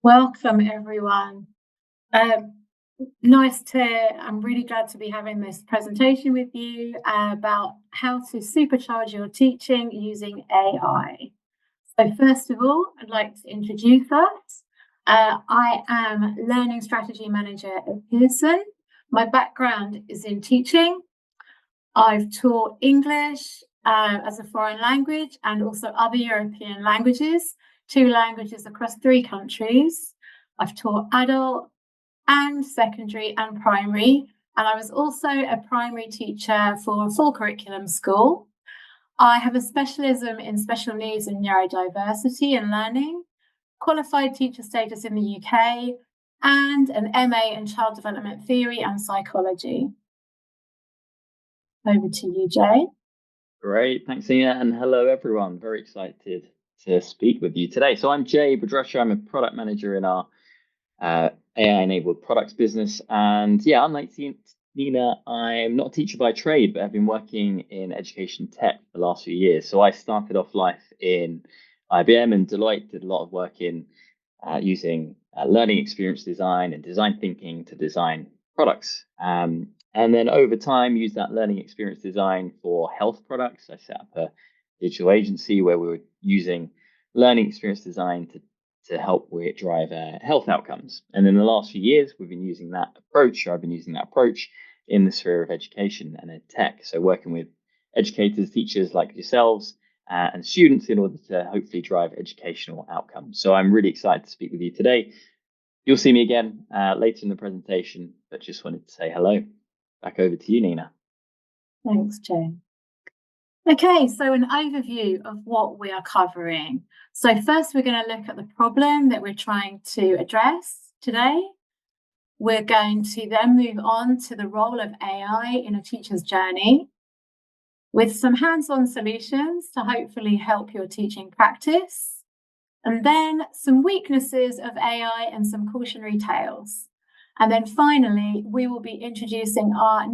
Welcome, everyone. Um, I'm really glad to be having this presentation with you about how to supercharge your teaching using AI. So first of all, I'd like to introduce us. I am Learning Strategy Manager at Pearson. My background is in teaching. I've taught English as a foreign language and also other European languages, 2 languages across 3 countries. I've taught adult and secondary and primary, and I was also a primary teacher for a full curriculum school. I have a specialism in special needs and neurodiversity and learning, qualified teacher status in the UK, and an MA in child development theory and psychology. Over to you, Jay. Great, thanks, Nina, and hello, everyone. Very excited to speak with you today. So I'm Jay Bhadresha. I'm a product manager in our AI-enabled products business. And yeah, unlike Nina, I'm not a teacher by trade, but I've been working in education tech for the last few years. So I started off life in IBM and Deloitte, did a lot of work in using learning experience design and design thinking to design products. And then over time, used that learning experience design for health products. I set up a digital agency where we were using learning experience design to help drive health outcomes. And in the last few years, we've been using that approach, or I've been using that approach in the sphere of education and ed tech. So working with educators, teachers like yourselves, and students in order to hopefully drive educational outcomes. So I'm really excited to speak with you today. You'll see me again later in the presentation, but just wanted to say hello. Back over to you, Nina. Thanks, Jay. Okay, so an overview of what we are covering. So first, we're going to look at the problem that we're trying to address today. We're going to then move on to the role of AI in a teacher's journey with some hands-on solutions to hopefully help your teaching practice. And then some weaknesses of AI and some cautionary tales. And then finally, we will be introducing our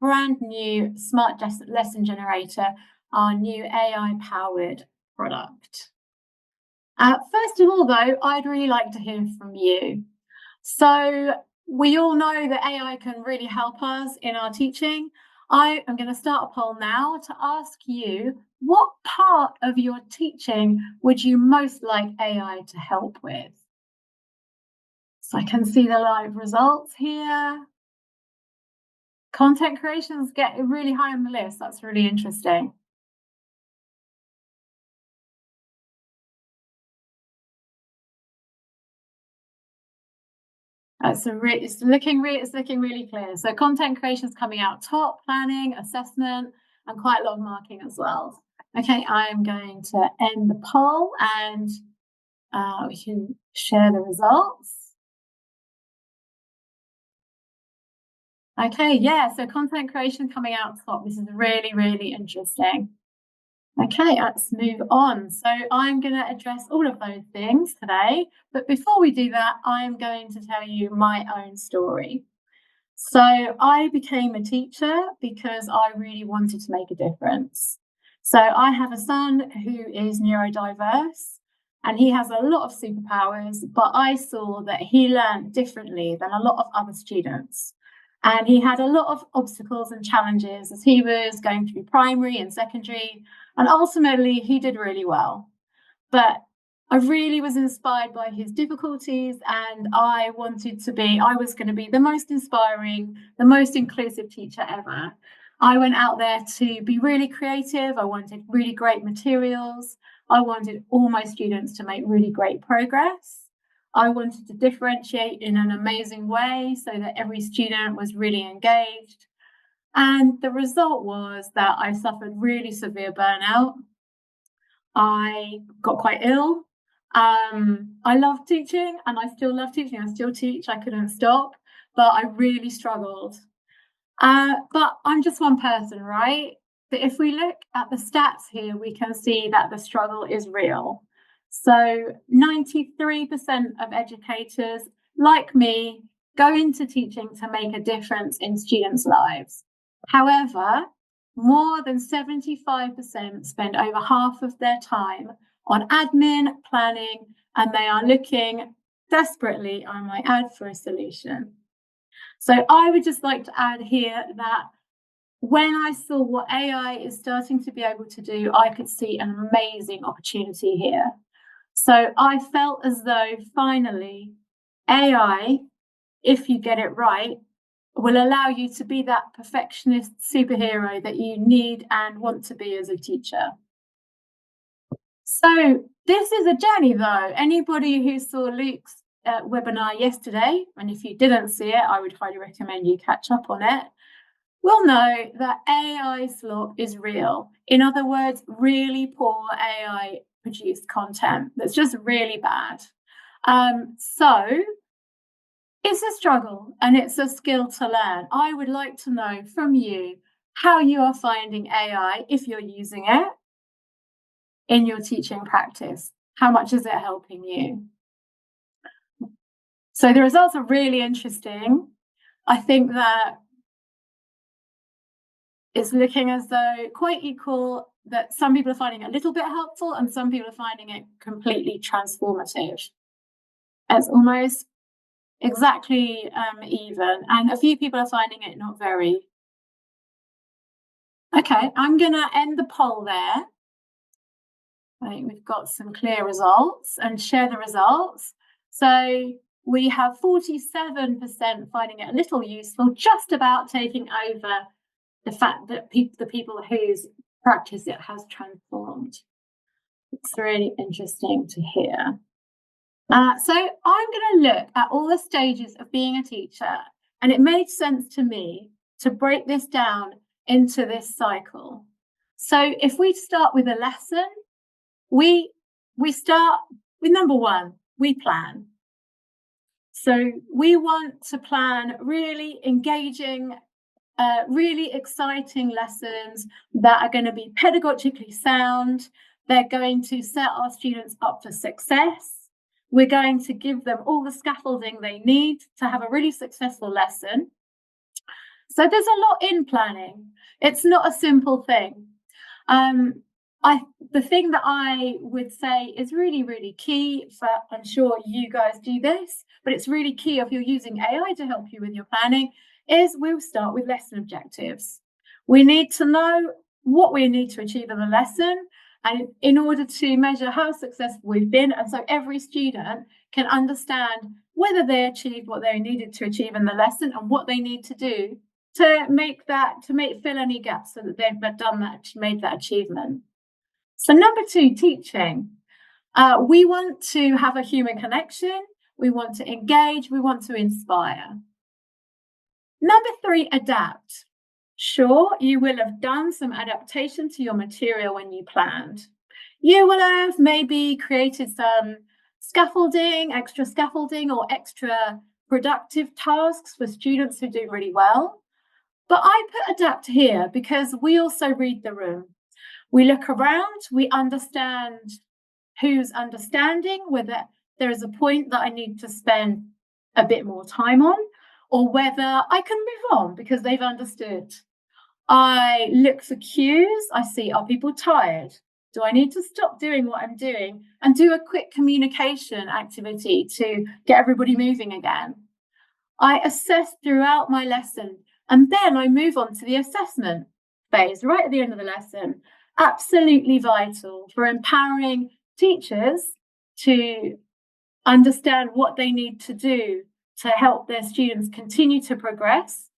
brand new Smart Lesson Generator, our new AI-powered product. First of all, though, I'd really like to hear from you. So we all know that AI can really help us in our teaching. I am going to start a poll now to ask you, what part of your teaching would you most like AI to help with? So I can see the live results here. Content creations get really high on the list. That's really interesting. It's looking really clear. So content creation is coming out top, planning, assessment, and quite a lot of marking as well. Okay, I'm going to end the poll and we can share the results. Okay, yeah, so content creation coming out top. This is really, really interesting. Okay, let's move on. So I'm going to address all of those things today. But before we do that, I'm going to tell you my own story. So I became a teacher because I really wanted to make a difference. So I have a son who is neurodiverse and he has a lot of superpowers, but I saw that he learned differently than a lot of other students. And he had a lot of obstacles and challenges as he was going through primary and secondary. And ultimately, he did really well. But I really was inspired by his difficulties, and I was going to be the most inspiring, the most inclusive teacher ever. I went out there to be really creative. I wanted really great materials. I wanted all my students to make really great progress. I wanted to differentiate in an amazing way so that every student was really engaged. And the result was that I suffered really severe burnout. I got quite ill. I love teaching and I still love teaching. I still teach. I couldn't stop, but I really struggled. But I'm just one person, right? But if we look at the stats here, we can see that the struggle is real. So 93% of educators, like me, go into teaching to make a difference in students' lives. However, more than 75% spend over half of their time on admin, planning, and they are looking desperately, I might add, for a solution. So I would just like to add here that when I saw what AI is starting to be able to do, I could see an amazing opportunity here. So I felt as though finally AI, if you get it right, will allow you to be that perfectionist superhero that you need and want to be as a teacher. So this is a journey though. Anybody who saw Luke's webinar yesterday, and if you didn't see it, I would highly recommend you catch up on it, will know that AI slop is real. In other words, really poor AI produced content that's just really bad. So it's a struggle and it's a skill to learn. I would like to know from you how you are finding AI, if you're using it in your teaching practice. How much is it helping you? So the results are really interesting. I think that it's looking as though quite equal, that some people are finding it a little bit helpful and some people are finding it completely transformative. It's almost exactly even, and a few people are finding it not very. Okay, I'm going to end the poll there. I think we've got some clear results and share the results. So we have 47% finding it a little useful, just about taking over the fact that the people whose practice it has transformed. It's really interesting to hear. So I'm going to look at all the stages of being a teacher, and it made sense to me to break this down into this cycle. So if we start with a lesson, we start with number one, we plan. So we want to plan really engaging, really exciting lessons that are going to be pedagogically sound. They're going to set our students up for success. We're going to give them all the scaffolding they need to have a really successful lesson. So there's a lot in planning. It's not a simple thing. The thing that I would say is really, really key for, I'm sure you guys do this, but it's really key if you're using AI to help you with your planning, is we'll start with lesson objectives. We need to know what we need to achieve in the lesson, and in order to measure how successful we've been, and so every student can understand whether they achieved what they needed to achieve in the lesson and what they need to do to fill any gaps so that they've done that, made that achievement. So number two, teaching. We want to have a human connection. We want to engage. We want to inspire. Number three, adapt. Sure, you will have done some adaptation to your material when you planned. You will have maybe created some scaffolding, extra scaffolding, or extra productive tasks for students who do really well. But I put adapt here because we also read the room. We look around, we understand who's understanding, whether there is a point that I need to spend a bit more time on, or whether I can move on because they've understood. I look for cues. I see, are people tired? Do I need to stop doing what I'm doing and do a quick communication activity to get everybody moving again? I assess throughout my lesson, and then I move on to the assessment phase right at the end of the lesson. Absolutely vital for empowering teachers to understand what they need to do to help their students continue to progress.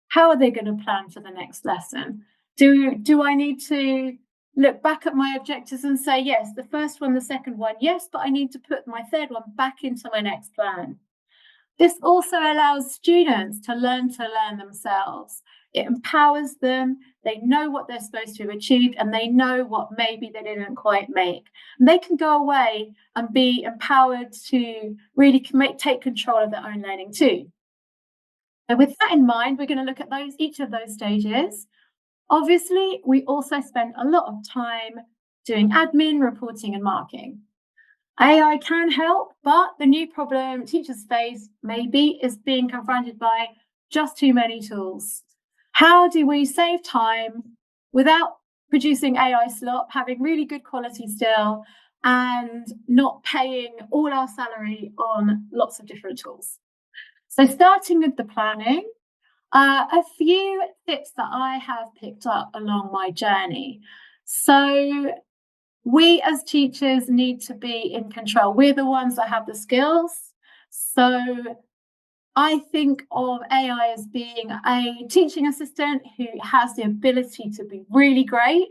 How are they going to plan for the next lesson? Do I need to look back at my objectives and say, yes, the first one, the second one, yes, but I need to put my third one back into my next plan? This also allows students to learn themselves. It empowers them. They know what they're supposed to have achieved, and they know what maybe they didn't quite make. And they can go away and be empowered to really take control of their own learning too. So with that in mind, we're going to look at each of those stages. Obviously, we also spend a lot of time doing admin, reporting, and marking. AI can help, but the new problem teachers face maybe is being confronted by just too many tools. How do we save time without producing AI slop, having really good quality still, and not paying all our salary on lots of different tools. So starting with the planning, a few tips that I have picked up along my journey. So we as teachers need to be in control. We're the ones that have the skills. So I think of AI as being a teaching assistant who has the ability to be really great,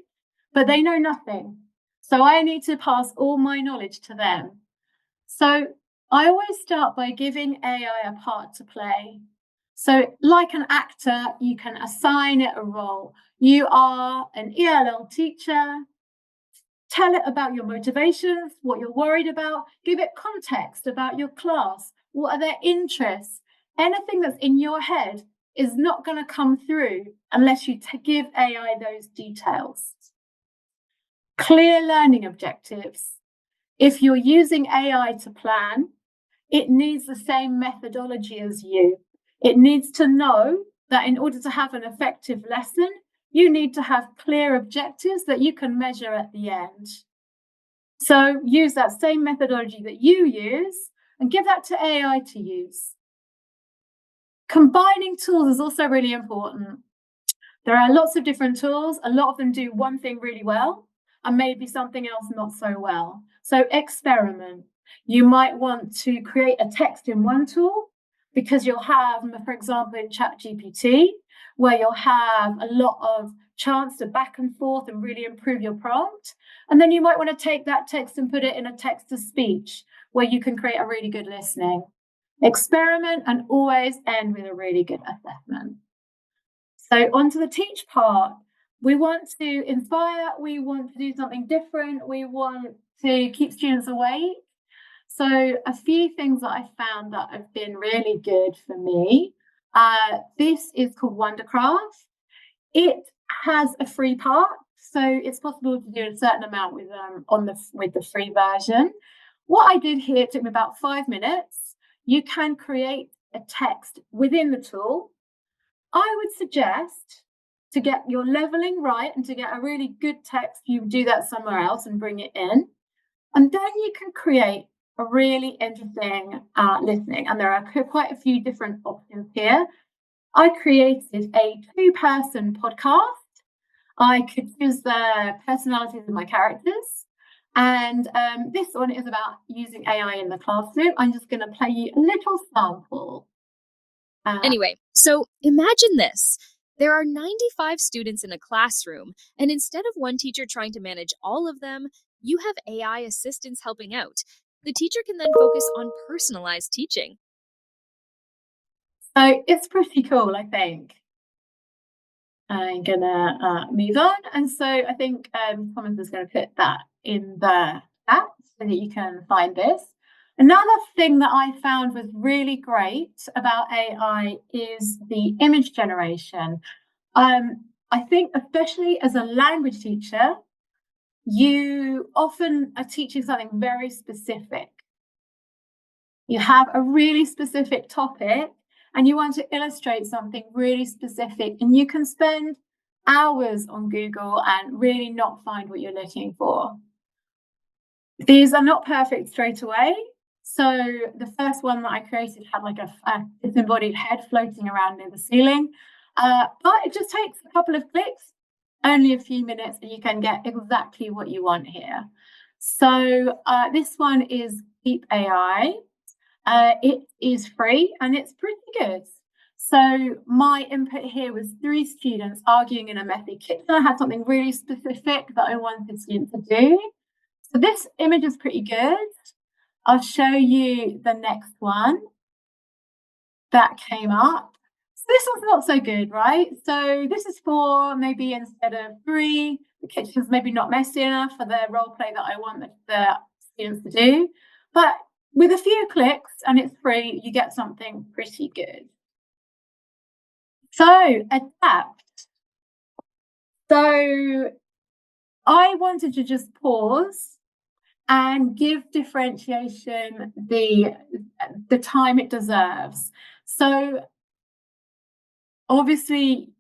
but they know nothing. So I need to pass all my knowledge to them. So I always start by giving AI a part to play. So like an actor, you can assign it a role. You are an ELL teacher. Tell it about your motivations, what you're worried about. Give it context about your class. What are their interests? Anything that's in your head is not going to come through unless you give AI those details. Clear learning objectives. If you're using AI to plan, it needs the same methodology as you. It needs to know that in order to have an effective lesson, you need to have clear objectives that you can measure at the end. So use that same methodology that you use and give that to AI to use. Combining tools is also really important. There are lots of different tools. A lot of them do one thing really well and maybe something else not so well. So experiment. You might want to create a text in one tool because you'll have, for example, in ChatGPT, where you'll have a lot of chance to back and forth and really improve your prompt. And then you might want to take that text and put it in a text to speech where you can create a really good listening. Experiment and always end with a really good assessment. So on to the teach part. We want to inspire, we want to do something different, we want to keep students awake. So a few things that I found that have been really good for me. This is called Wondercraft. It has a free part, so it's possible to do a certain amount with the free version. What I did here, it took me about 5 minutes. You can create a text within the tool. I would suggest to get your leveling right and to get a really good text, you do that somewhere else and bring it in. And then you can create a really interesting listening. And there are quite a few different options here. I created a 2-person podcast. I could choose the personalities of my characters. And this one is about using AI in the classroom. I'm just going to play you a little sample. Anyway, so imagine this. There are 95 students in a classroom, and instead of one teacher trying to manage all of them, you have AI assistants helping out. The teacher can then focus on personalized teaching. So it's pretty cool, I think. I'm gonna move on. And so I think Thomas is going to put that in the chat so that you can find this. Another thing that I found was really great about AI is the image generation. I think especially as a language teacher, you often are teaching something very specific. You have a really specific topic and you want to illustrate something really specific, and you can spend hours on Google and really not find what you're looking for. These are not perfect straight away. So the first one that I created had like a disembodied head floating around near the ceiling. But it just takes a couple of clicks, only a few minutes, and you can get exactly what you want here. So this one is Deep AI. It is free and it's pretty good. So my input here was 3 students arguing in a messy kitchen. I had something really specific that I wanted students to do. So this image is pretty good. I'll show you the next one that came up. So this one's not so good, right? So this is 4, maybe instead of 3. The kitchen's maybe not messy enough for the role play that I want the students to do. But with a few clicks, and it's free, you get something pretty good. So adapt. So I wanted to just pause and give differentiation the time it deserves. So obviously,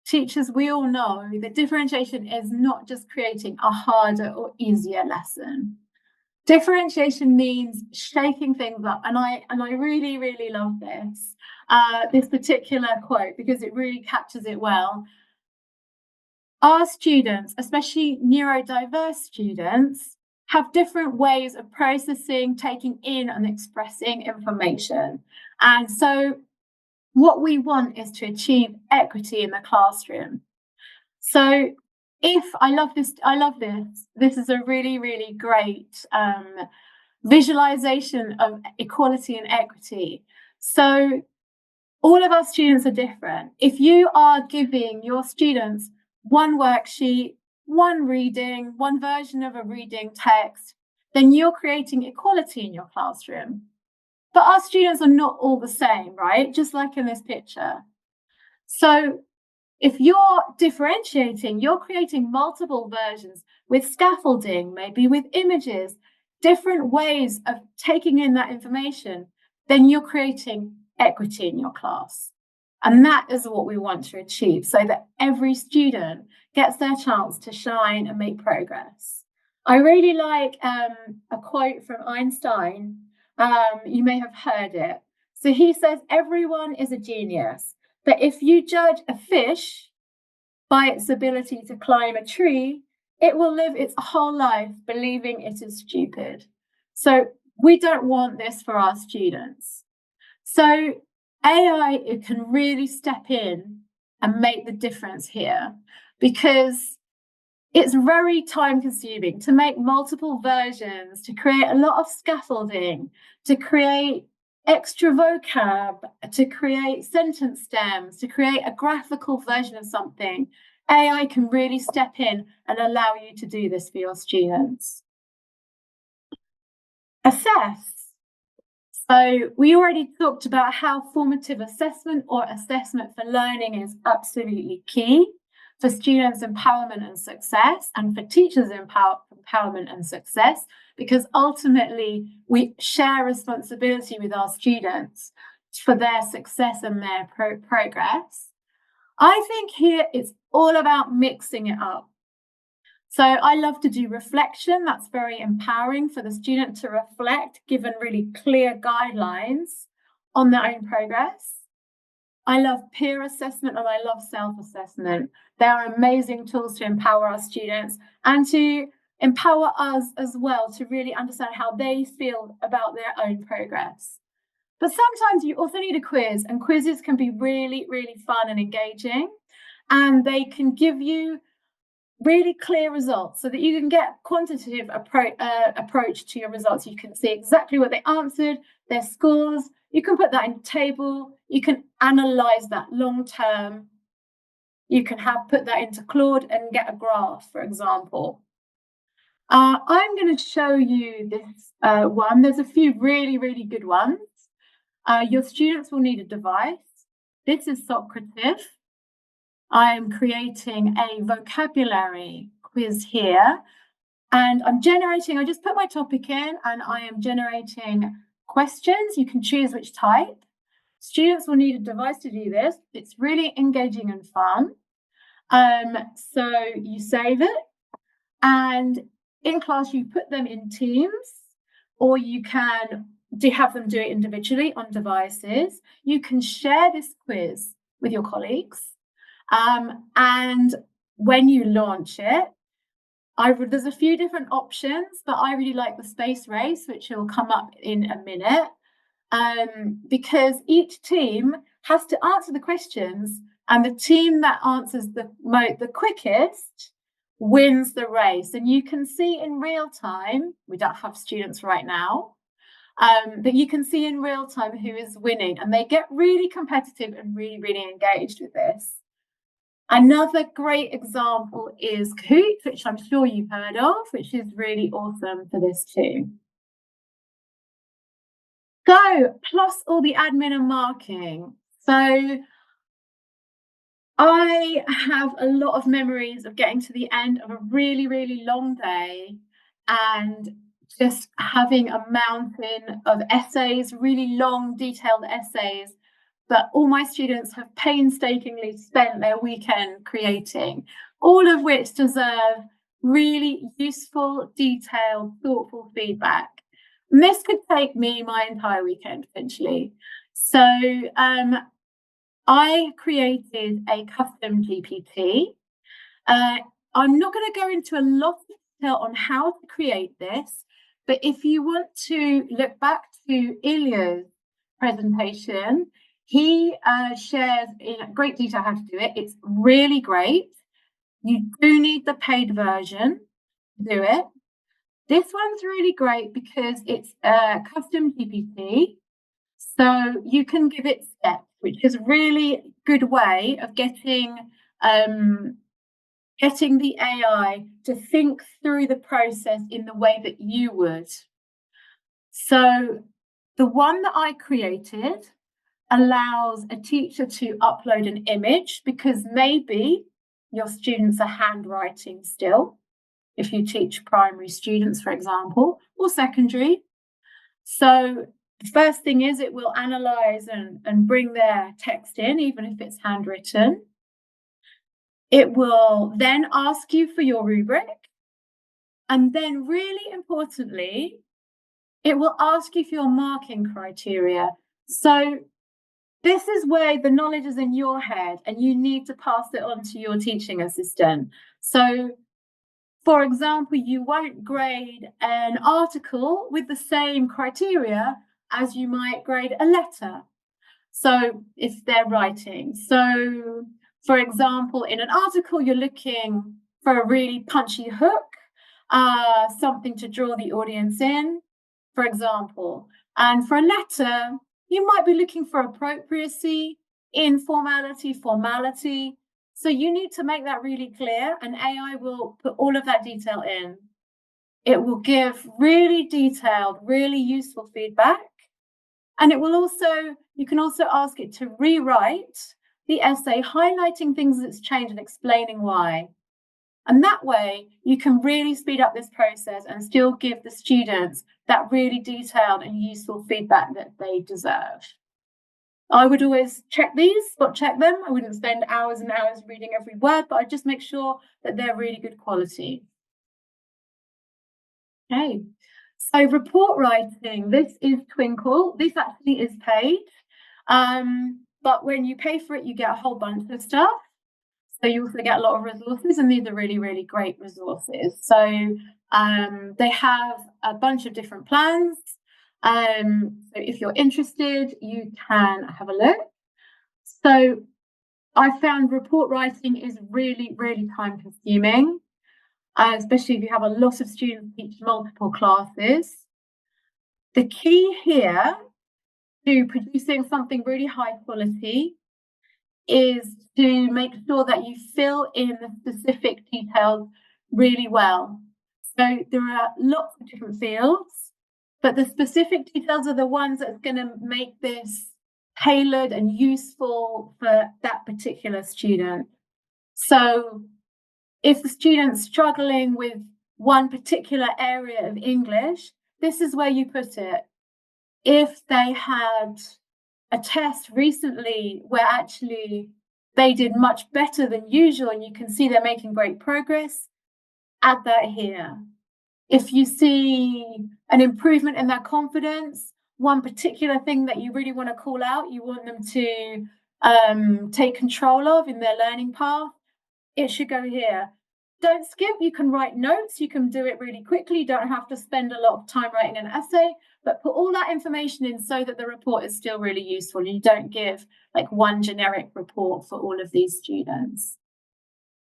teachers, we all know that differentiation is not just creating a harder or easier lesson. Differentiation means shaking things up, and I really, really love this particular quote because it really captures it well. Our students, especially neurodiverse students, have different ways of processing, taking in, and expressing information. And so what we want is to achieve equity in the classroom. So I love this. This is a really, really great visualization of equality and equity. So all of our students are different. If you are giving your students one worksheet, one reading, one version of a reading text, then you're creating equality in your classroom. But our students are not all the same, right? Just like in this picture. So if you're differentiating, you're creating multiple versions with scaffolding, maybe with images, different ways of taking in that information, then you're creating equity in your class. And that is what we want to achieve, so that every student gets their chance to shine and make progress. I really like a quote from Einstein. You may have heard it. So he says, everyone is a genius, but if you judge a fish by its ability to climb a tree, it will live its whole life believing it is stupid. So we don't want this for our students. So AI, it can really step in and make the difference here, because it's very time consuming to make multiple versions, to create a lot of scaffolding, to create extra vocab, to create sentence stems, to create a graphical version of something. AI can really step in and allow you to do this for your students. Assess. So we already talked about how formative assessment or assessment for learning is absolutely key for students' empowerment and success, and for teachers' empowerment and success, because ultimately we share responsibility with our students for their success and their progress. I think here it's all about mixing it up. So I love to do reflection. That's very empowering for the student to reflect, given really clear guidelines on their own progress. I love peer assessment and I love self-assessment. They are amazing tools to empower our students and to empower us as well to really understand how they feel about their own progress. But sometimes you also need a quiz, and quizzes can be really, really fun and engaging, and they can give you really clear results so that you can get quantitative approach to your results. You can see exactly what they answered, their scores. You can put that in a table. You can analyze that long term. You can put that into Claude and get a graph, for example. I'm going to show you this one. There's a few really, really good ones. Your students will need a device. This is Socrative. I am creating a vocabulary quiz here, and I just put my topic in and I am generating questions. You can choose which type. Students will need a device to do this. It's really engaging and fun. So you save it, and in class you put them in teams, or you can have them do it individually on devices. You can share this quiz with your colleagues. And when you launch it, there's a few different options, but I really like the space race, which will come up in a minute, because each team has to answer the questions, and the team that answers the quickest wins the race. And you can see in real time, we don't have students right now, but you can see in real time who is winning, and they get really competitive and really, really engaged with this. Another great example is Kahoot, which I'm sure you've heard of, which is really awesome for this too. So, plus all the admin and marking. So, I have a lot of memories of getting to the end of a really, really long day and just having a mountain of essays, really long, detailed essays that all my students have painstakingly spent their weekend creating, all of which deserve really useful, detailed, thoughtful feedback. And this could take me my entire weekend, potentially. So I created a custom GPT. I'm not going to go into a lot of detail on how to create this, but if you want to look back to Ilya's presentation, he shares in great detail how to do it. It's really great. You do need the paid version to do it. This one's really great because it's a custom GPT. So you can give it steps, which is a really good way of getting the AI to think through the process in the way that you would. So the one that I created allows a teacher to upload an image because maybe your students are handwriting still, if you teach primary students, for example, or secondary. So the first thing is it will analyze and bring their text in, even if it's handwritten. It will then ask you for your rubric. And then really importantly, it will ask you for your marking criteria. So this is where the knowledge is in your head and you need to pass it on to your teaching assistant. So for example, you won't grade an article with the same criteria as you might grade a letter. So if they're writing. So for example, in an article, you're looking for a really punchy hook, something to draw the audience in, for example. And for a letter, you might be looking for appropriacy, informality, formality. So you need to make that really clear, and AI will put all of that detail in. It will give really detailed, really useful feedback. And it will also, you can also ask it to rewrite the essay, highlighting things that's changed and explaining why. And that way, you can really speed up this process and still give the students that really detailed and useful feedback that they deserve. I would always check these, spot check them. I wouldn't spend hours and hours reading every word, but I'd just make sure that they're really good quality. Okay, so report writing, this is Twinkle. This actually is paid, but when you pay for it, you get a whole bunch of stuff. So you also get a lot of resources, and these are really, really great resources. So they have a bunch of different plans. So if you're interested, you can have a look. So I found report writing is really, really time consuming, especially if you have a lot of students teaching multiple classes. The key here to producing something really high quality is to make sure that you fill in the specific details really well. So there are lots of different fields, but the specific details are the ones that's going to make this tailored and useful for that particular student. So if the student's struggling with one particular area of English, this is where you put it. If they had a test recently where actually they did much better than usual and you can see they're making great progress, add that here. If you see an improvement in their confidence, one particular thing that you really want to call out, you want them to take control of in their learning path, it should go here. Don't skip, you can write notes, you can do it really quickly, you don't have to spend a lot of time writing an essay, but put all that information in so that the report is still really useful. You don't give like one generic report for all of these students.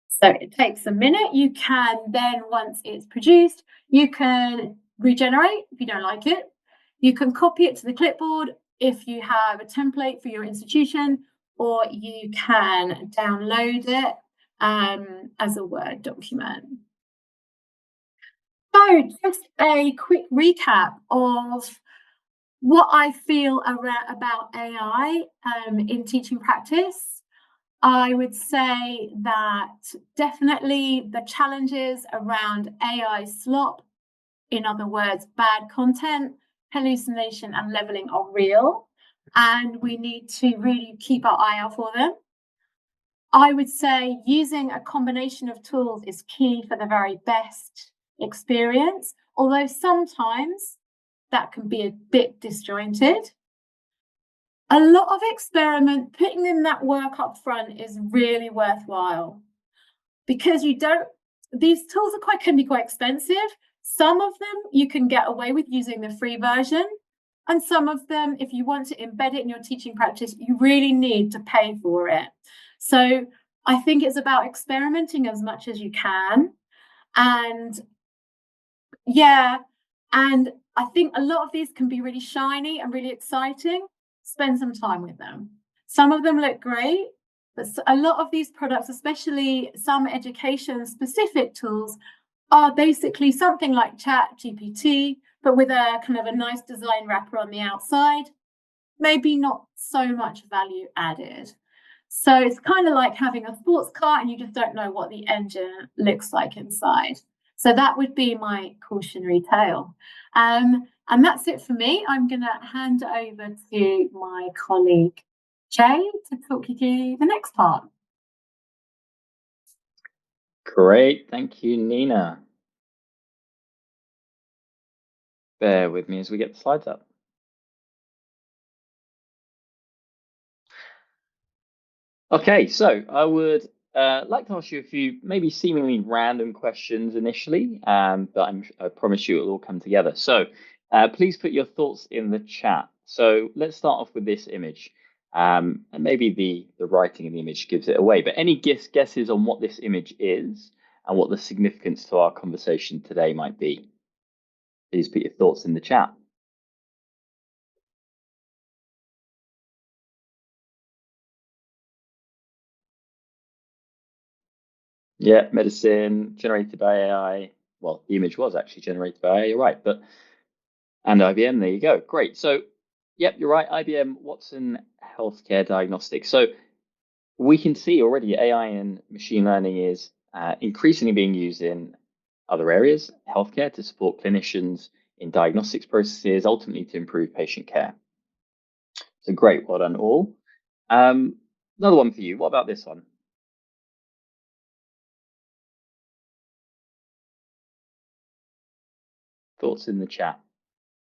So it takes a minute. You can then, once it's produced, you can regenerate if you don't like it. You can copy it to the clipboard if you have a template for your institution, or you can download it as a Word document. So just a quick recap of what I feel about AI in teaching practice. I would say that definitely the challenges around AI slop, in other words, bad content, hallucination and leveling are real, and we need to really keep our eye out for them. I would say using a combination of tools is key for the very best experience, although sometimes that can be a bit disjointed. A lot of experiment, putting in that work up front is really worthwhile because these tools can be quite expensive. Some of them you can get away with using the free version, and some of them, if you want to embed it in your teaching practice, you really need to pay for it. So I think it's about experimenting as much as you can. And yeah, and I think a lot of these can be really shiny and really exciting. Spend some time with them. Some of them look great, but a lot of these products, especially some education specific tools, are basically something like Chat GPT, but with a kind of a nice design wrapper on the outside. Maybe not so much value added. So it's kind of like having a sports car and you just don't know what the engine looks like inside. So that would be my cautionary tale. And that's it for me. I'm going to hand over to my colleague, Jay, to talk you through the next part. Great. Thank you, Nina. Bear with me as we get the slides up. Okay, so I would like to ask you a few maybe seemingly random questions initially, but I promise you it will all come together. So please put your thoughts in the chat. So let's start off with this image. And maybe the writing in the image gives it away, but any guesses on what this image is and what the significance to our conversation today might be? Please put your thoughts in the chat. Yeah, medicine generated by AI. Well, the image was actually generated by AI, you're right, and IBM, there you go. Great. So, yep, you're right. IBM Watson Healthcare Diagnostics. So we can see already AI and machine learning is increasingly being used in other areas, healthcare, to support clinicians in diagnostics processes, ultimately to improve patient care. So great, well done all. Another one for you. What about this one? Thoughts in the chat.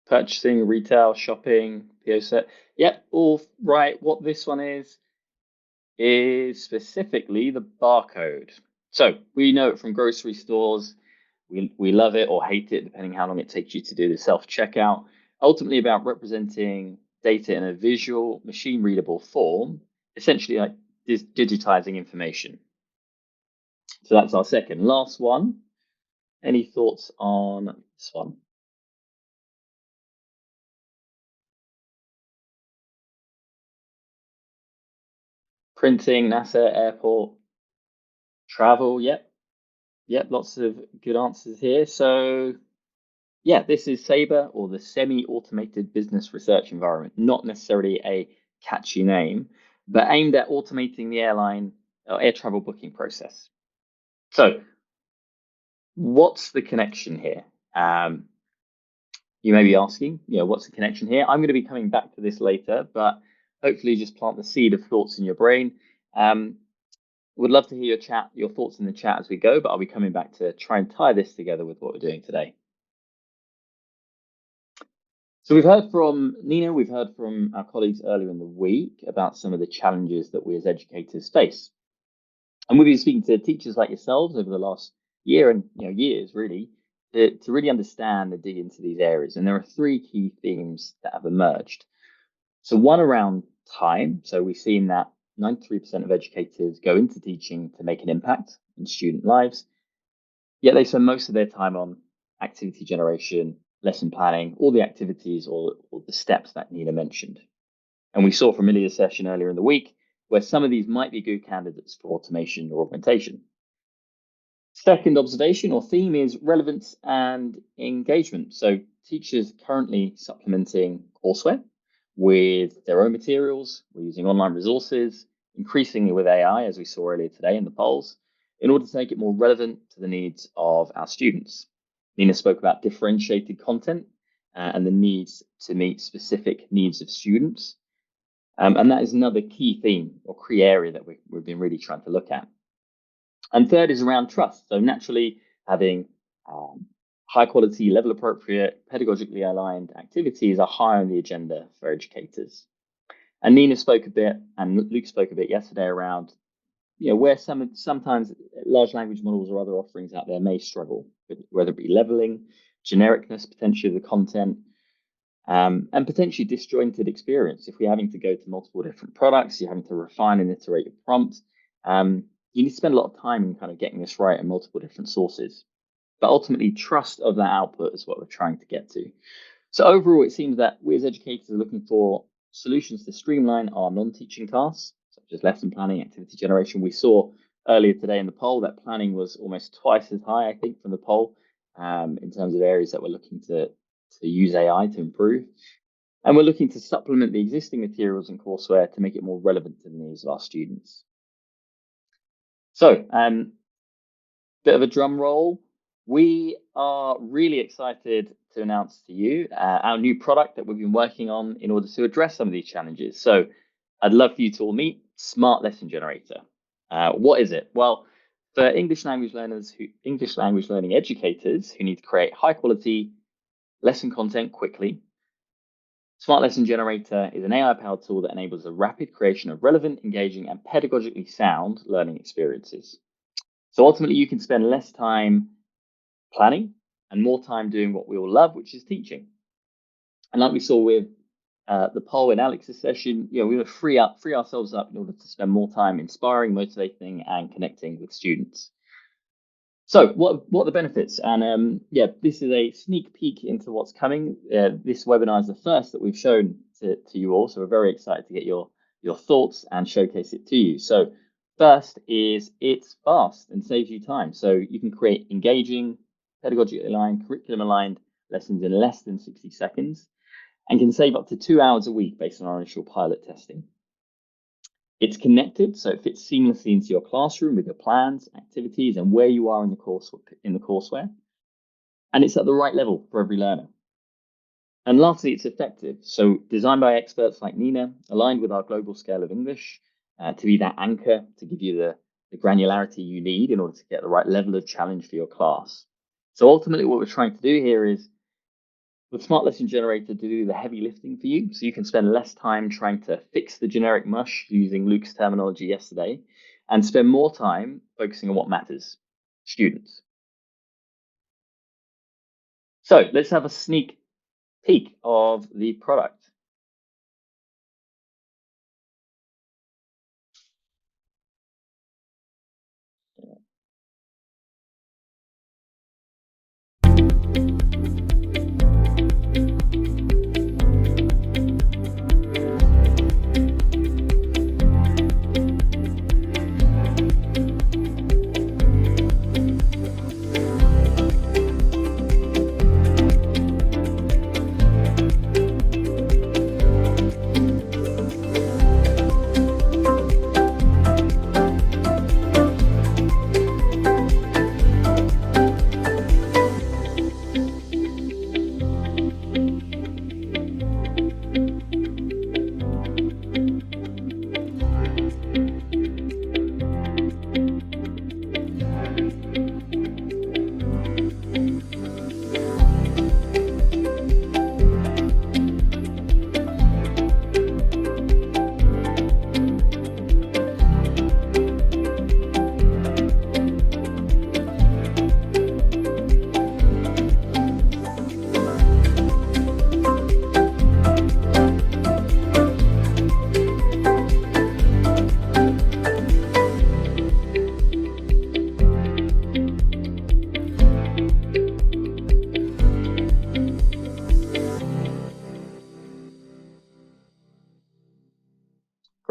Purchasing, retail, shopping, PO set. Yep, all right. What this one is specifically the barcode. So we know it from grocery stores. We love it or hate it, depending how long it takes you to do the self-checkout. Ultimately about representing data in a visual, machine-readable form, essentially like digitizing information. So that's our second. Last one. Any thoughts on this one? Printing, NASA, airport, travel. Yep, lots of good answers here. So yeah, this is SABRE, or the Semi-Automated Business Research Environment. Not necessarily a catchy name, but aimed at automating the airline or air travel booking process. So what's the connection here? You may be asking, what's the connection here? I'm going to be coming back to this later, but hopefully just plant the seed of thoughts in your brain. Would love to hear your thoughts in the chat as we go, but I'll be coming back to try and tie this together with what we're doing today. So we've heard from Nina, we've heard from our colleagues earlier in the week about some of the challenges that we as educators face. And we've been speaking to teachers like yourselves over the last year and years really, to really understand and dig into these areas. And there are three key themes that have emerged. So one around time. So we've seen that 93% of educators go into teaching to make an impact in student lives, yet they spend most of their time on activity generation, lesson planning, all the activities or the steps that Nina mentioned. And we saw from Ilia's session earlier in the week where some of these might be good candidates for automation or augmentation. Second observation or theme is relevance and engagement. So teachers currently supplementing courseware with their own materials. We're using online resources, increasingly with AI, as we saw earlier today in the polls, in order to make it more relevant to the needs of our students. Nina spoke about differentiated content and the needs to meet specific needs of students. And that is another key theme or key area that we've been really trying to look at. And third is around trust. So naturally having high quality, level appropriate, pedagogically aligned activities are high on the agenda for educators. And Nina spoke a bit, and Luke spoke a bit yesterday around, where sometimes large language models or other offerings out there may struggle, whether it be leveling, genericness potentially of the content, and potentially disjointed experience. If we're having to go to multiple different products, you're having to refine and iterate your prompt. You need to spend a lot of time in kind of getting this right in multiple different sources. But ultimately, trust of that output is what we're trying to get to. So overall, it seems that we as educators are looking for solutions to streamline our non-teaching tasks, such as lesson planning, activity generation. We saw earlier today in the poll that planning was almost twice as high, I think, from the poll in terms of areas that we're looking to use AI to improve. And we're looking to supplement the existing materials and courseware to make it more relevant to the needs of our students. So, bit of a drum roll. We are really excited to announce to you our new product that we've been working on in order to address some of these challenges. So I'd love for you to all meet Smart Lesson Generator. What is it? Well, for English language learning educators who need to create high quality lesson content quickly, Smart Lesson Generator is an AI-powered tool that enables the rapid creation of relevant, engaging, and pedagogically sound learning experiences. So ultimately, you can spend less time planning and more time doing what we all love, which is teaching. And like we saw with the poll in Alex's session, we want to free ourselves up in order to spend more time inspiring, motivating, and connecting with students. So what are the benefits? And this is a sneak peek into what's coming. This webinar is the first that we've shown to you all, so we're very excited to get your thoughts and showcase it to you. So first is it's fast and saves you time. So you can create engaging, pedagogically aligned, curriculum aligned lessons in less than 60 seconds and can save up to 2 hours a week based on our initial pilot testing. It's connected, so it fits seamlessly into your classroom with your plans, activities, and where you are in the courseware. And it's at the right level for every learner. And lastly, it's effective. So designed by experts like Nina, aligned with our global scale of English, to be that anchor to give you the granularity you need in order to get the right level of challenge for your class. So ultimately, what we're trying to do here is with Smart Lesson Generator to do the heavy lifting for you, so you can spend less time trying to fix the generic mush using Luke's terminology yesterday, and spend more time focusing on what matters, students. So let's have a sneak peek of the product.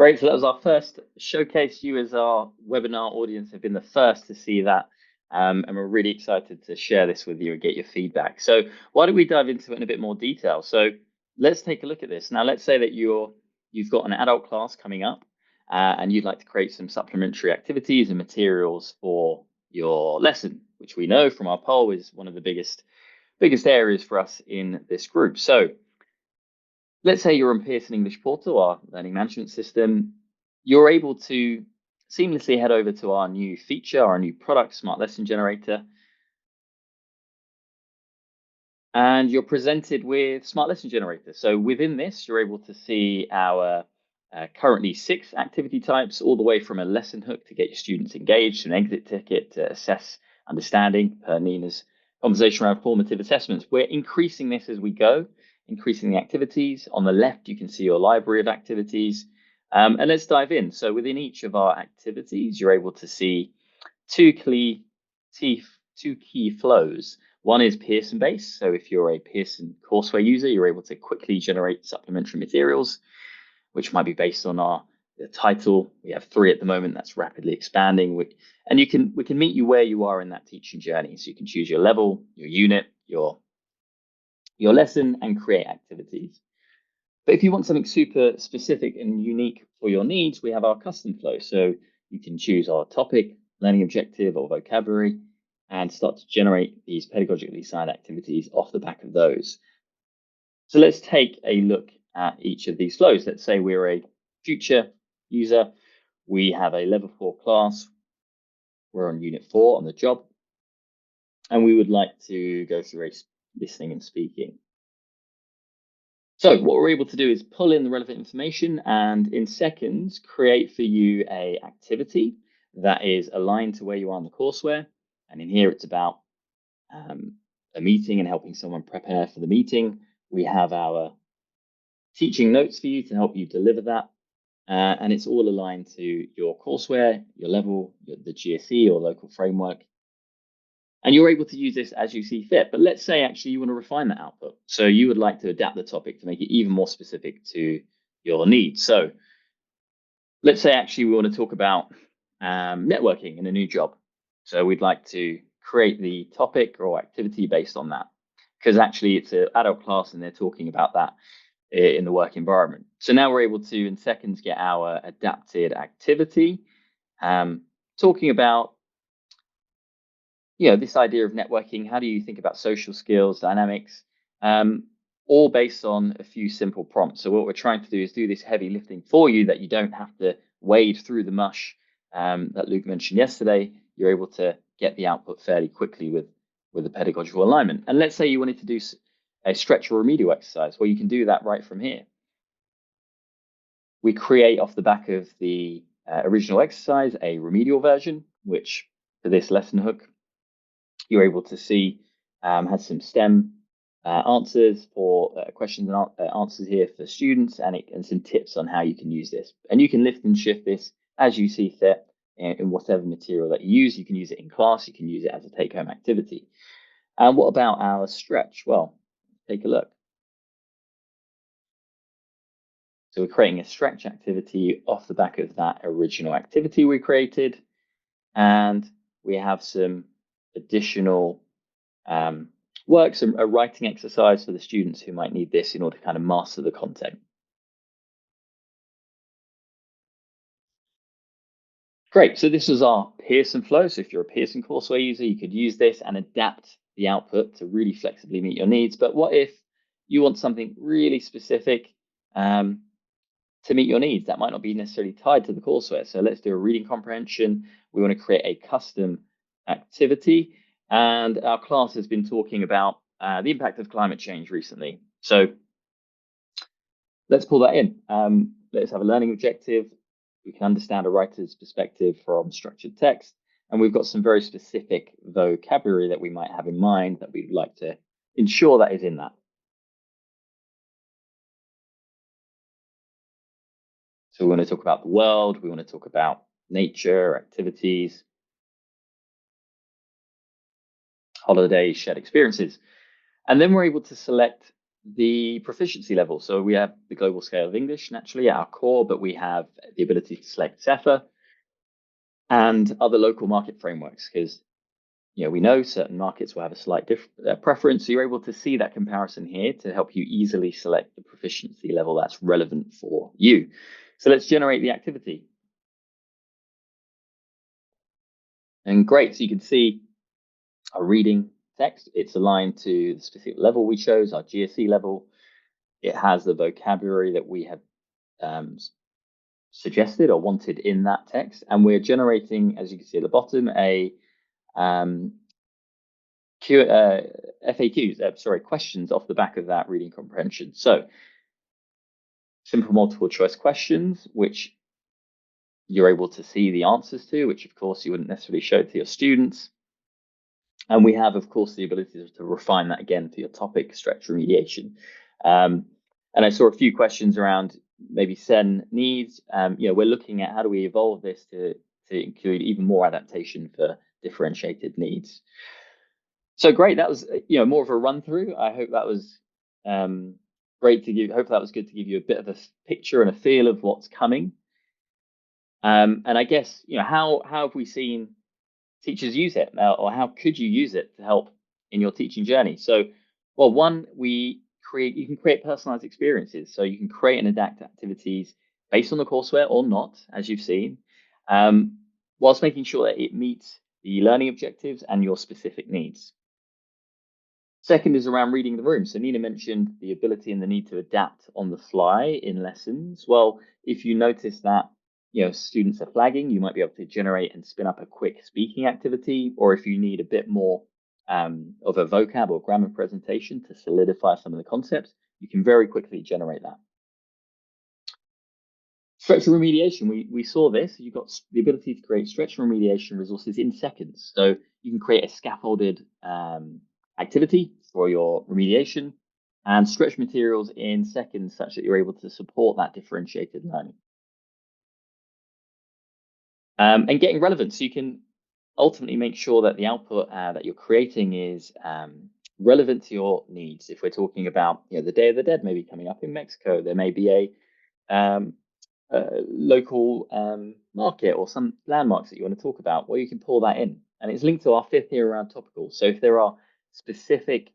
Great, so that was our first showcase. You as our webinar audience have been the first to see that, and we're really excited to share this with you and get your feedback. So why don't we dive into it in a bit more detail? So let's take a look at this. Now, let's say that you've got an adult class coming up and you'd like to create some supplementary activities and materials for your lesson, which we know from our poll is one of the biggest areas for us in this group. So let's say you're on Pearson English Portal, our learning management system. You're able to seamlessly head over to our new feature, our new product, Smart Lesson Generator. And you're presented with Smart Lesson Generator. So within this, you're able to see our currently 6 activity types, all the way from a lesson hook to get your students engaged, an exit ticket to assess understanding per Nina's conversation around formative assessments. We're increasing this as we go, increasing the activities. On the left, you can see your library of activities. And let's dive in. So within each of our activities, you're able to see two key flows. One is Pearson based. So if you're a Pearson courseware user, you're able to quickly generate supplementary materials, which might be based on the title. We have 3 at the moment. That's rapidly expanding. And we can meet you where you are in that teaching journey. So you can choose your level, your unit, your lesson, and create activities. But if you want something super specific and unique for your needs, we have our custom flow. So you can choose our topic, learning objective, or vocabulary, and start to generate these pedagogically sound activities off the back of those. So let's take a look at each of these flows. Let's say we're a future user. We have a level 4 class. We're on unit 4 on the job. And we would like to go through a listening and speaking. So what we're able to do is pull in the relevant information and in seconds create for you a activity that is aligned to where you are in the courseware. And in here, it's about a meeting and helping someone prepare for the meeting. We have our teaching notes for you to help you deliver that. And it's all aligned to your courseware, your level, the GSE or local framework. And you're able to use this as you see fit. But let's say actually you want to refine that output. So you would like to adapt the topic to make it even more specific to your needs. So let's say actually we want to talk about networking in a new job. So we'd like to create the topic or activity based on that, because actually it's an adult class and they're talking about that in the work environment. So now we're able to in seconds get our adapted activity, talking about this idea of networking. How do you think about social skills, dynamics, all based on a few simple prompts. So what we're trying to do is do this heavy lifting for you that you don't have to wade through the mush that Luke mentioned yesterday. You're able to get the output fairly quickly with the pedagogical alignment. And let's say you wanted to do a stretch or remedial exercise. Well, you can do that right from here. We create off the back of the original exercise a remedial version, which for this lesson hook, you're able to see has some STEM answers for questions and answers here for students, and some tips on how you can use this. And you can lift and shift this as you see fit in whatever material that you use. You can use it in class, you can use it as a take-home activity. And what about our stretch? Well, take a look. So we're creating a stretch activity off the back of that original activity we created. And we have some additional works, a writing exercise for the students who might need this in order to kind of master the content. Great, so this was our Pearson flow. So if you're a Pearson courseware user, you could use this and adapt the output to really flexibly meet your needs. But what if you want something really specific to meet your needs? That might not be necessarily tied to the courseware. So let's do a reading comprehension. We want to create a custom activity. And our class has been talking about the impact of climate change recently. So let's pull that in. Let's have a learning objective. We can understand a writer's perspective from structured text. And we've got some very specific vocabulary that we might have in mind that we'd like to ensure that is in that. So we want to talk about the world. We want to talk about nature, activities, holidays, shared experiences. And then we're able to select the proficiency level. So we have the global scale of English, naturally, at our core, but we have the ability to select CEFA and other local market frameworks, because we know certain markets will have a slight preference. So you're able to see that comparison here to help you easily select the proficiency level that's relevant for you. So let's generate the activity. And great, so you can see our reading text. It's aligned to the specific level we chose, our GSE level. It has the vocabulary that we have suggested or wanted in that text, and we're generating, as you can see at the bottom, a FAQs, questions off the back of that reading comprehension. So simple multiple choice questions, which you're able to see the answers to, which of course you wouldn't necessarily show to your students. And we have, of course, the ability to refine that again to your topic stretch remediation. And I saw a few questions around maybe SEN needs. We're looking at how do we evolve this to include even more adaptation for differentiated needs. So great, that was more of a run through. I hope that was great to give. Hopefully that was good to give you a bit of a picture and a feel of what's coming. And I guess how have we seen teachers use it, or how could you use it to help in your teaching journey? So, well, one, you can create personalized experiences. So you can create and adapt activities based on the courseware or not, as you've seen, whilst making sure that it meets the learning objectives and your specific needs. Second is around reading the room. So Nina mentioned the ability and the need to adapt on the fly in lessons. Well, if you notice that students are flagging, you might be able to generate and spin up a quick speaking activity, or if you need a bit more of a vocab or grammar presentation to solidify some of the concepts, you can very quickly generate that. Stretch and remediation, we saw this. You've got the ability to create stretch and remediation resources in seconds. So you can create a scaffolded activity for your remediation and stretch materials in seconds such that you're able to support that differentiated learning. And getting relevant, so you can ultimately make sure that the output that you're creating is relevant to your needs. If we're talking about the Day of the Dead maybe coming up in Mexico, there may be a local market or some landmarks that you want to talk about. Well, you can pull that in, and it's linked to our fifth here around topical. So if there are specific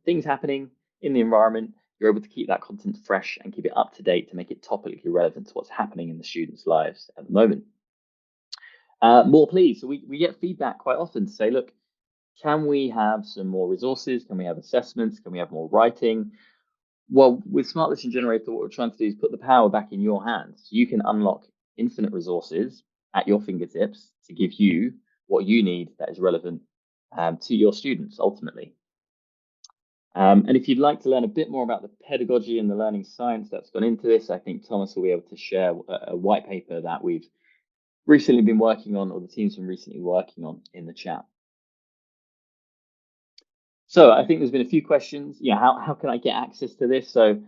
things happening in the environment, you're able to keep that content fresh and keep it up to date to make it topically relevant to what's happening in the students' lives at the moment. More please. So we get feedback quite often to say, look, can we have some more resources? Can we have assessments? Can we have more writing? Well, with Smart Lesson Generator, what we're trying to do is put the power back in your hands. You can unlock infinite resources at your fingertips to give you what you need that is relevant to your students ultimately. And if you'd like to learn a bit more about the pedagogy and the learning science that's gone into this, I think Thomas will be able to share a white paper that we've recently been working on, or the team's been recently working on, in the chat. So I think there's been a few questions. How can I get access to this? So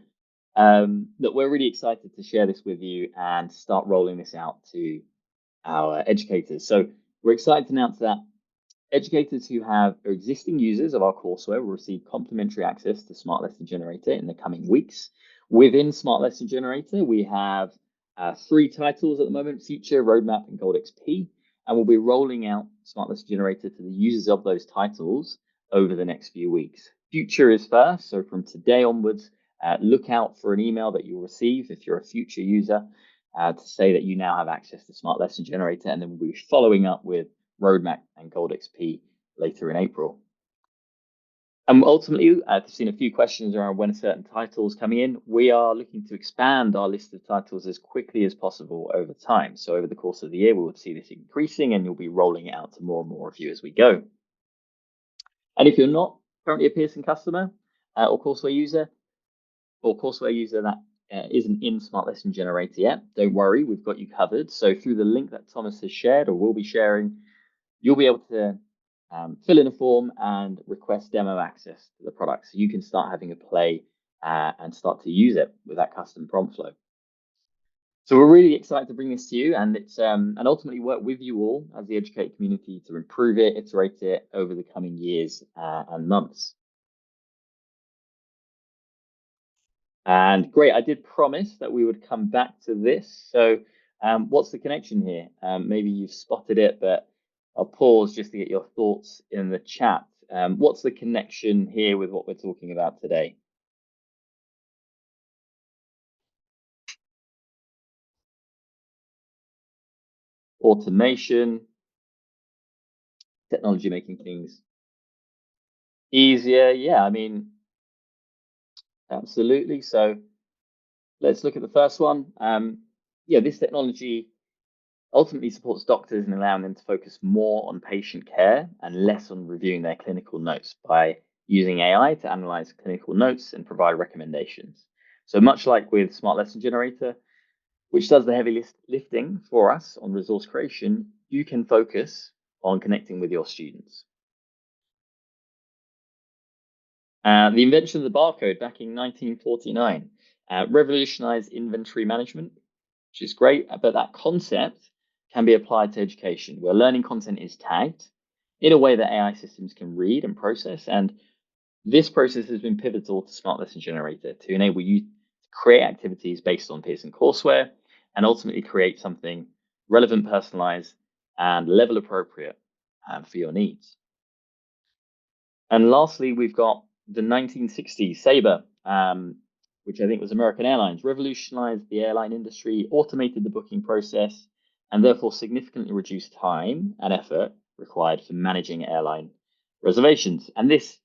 look, we're really excited to share this with you and start rolling this out to our educators. So we're excited to announce that educators who are existing users of our courseware will receive complimentary access to Smart Lesson Generator in the coming weeks. Within Smart Lesson Generator, we have 3 titles at the moment: Future, Roadmap, and Gold XP. And we'll be rolling out Smart Lesson Generator to the users of those titles over the next few weeks. Future is first, so from today onwards, look out for an email that you'll receive if you're a future user to say that you now have access to Smart Lesson Generator, and then we'll be following up with Roadmap and Gold XP later in April. And ultimately, I've seen a few questions around when certain titles coming in. We are looking to expand our list of titles as quickly as possible over time. So over the course of the year, we will see this increasing, and you'll be rolling it out to more and more of you as we go. And if you're not currently a Pearson customer or courseware user, that isn't in Smart Lesson Generator yet, don't worry, we've got you covered. So through the link that Thomas has shared or will be sharing, you'll be able to fill in a form and request demo access to the product, so you can start having a play and start to use it with that custom prompt flow. So we're really excited to bring this to you, and it's and ultimately work with you all as the educator community to improve it, iterate it over the coming years and months. And great, I did promise that we would come back to this. So what's the connection here? Maybe you've spotted it, but I'll pause just to get your thoughts in the chat. What's the connection here with what we're talking about today? Automation, technology making things easier. Yeah, I mean, Absolutely. So let's look at the first one. This technology ultimately supports doctors in allowing them to focus more on patient care and less on reviewing their clinical notes by using AI to analyze clinical notes and provide recommendations. So much like with Smart Lesson Generator, which does the heavy lifting for us on resource creation, you can focus on connecting with your students. The invention of the barcode back in 1949 revolutionized inventory management, which is great, but that concept can be applied to education, where learning content is tagged in a way that AI systems can read and process. And this process has been pivotal to Smart Lesson Generator to enable you to create activities based on Pearson courseware and ultimately create something relevant, personalized, and level appropriate for your needs. And lastly, we've got the 1960s Sabre, which I think was American Airlines, revolutionized the airline industry, automated the booking process, and therefore significantly reduced time and effort required for managing airline reservations. And this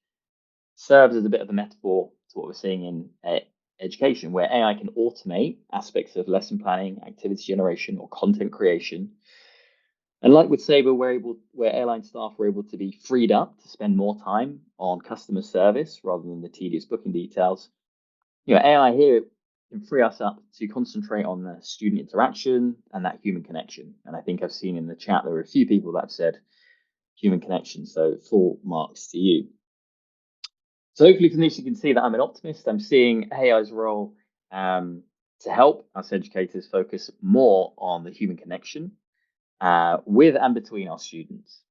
serves as a bit of a metaphor to what we're seeing in education, where AI can automate aspects of lesson planning, activity generation, or content creation. And like with Sabre, where airline staff were able to be freed up to spend more time on customer service rather than the tedious booking details. AI here can free us up to concentrate on the student interaction and that human connection. And I think I've seen in the chat there are a few people that have said human connection, so full marks to you. So hopefully from this you can see that I'm an optimist. I'm seeing AI's role to help us educators focus more on the human connection with and between our students.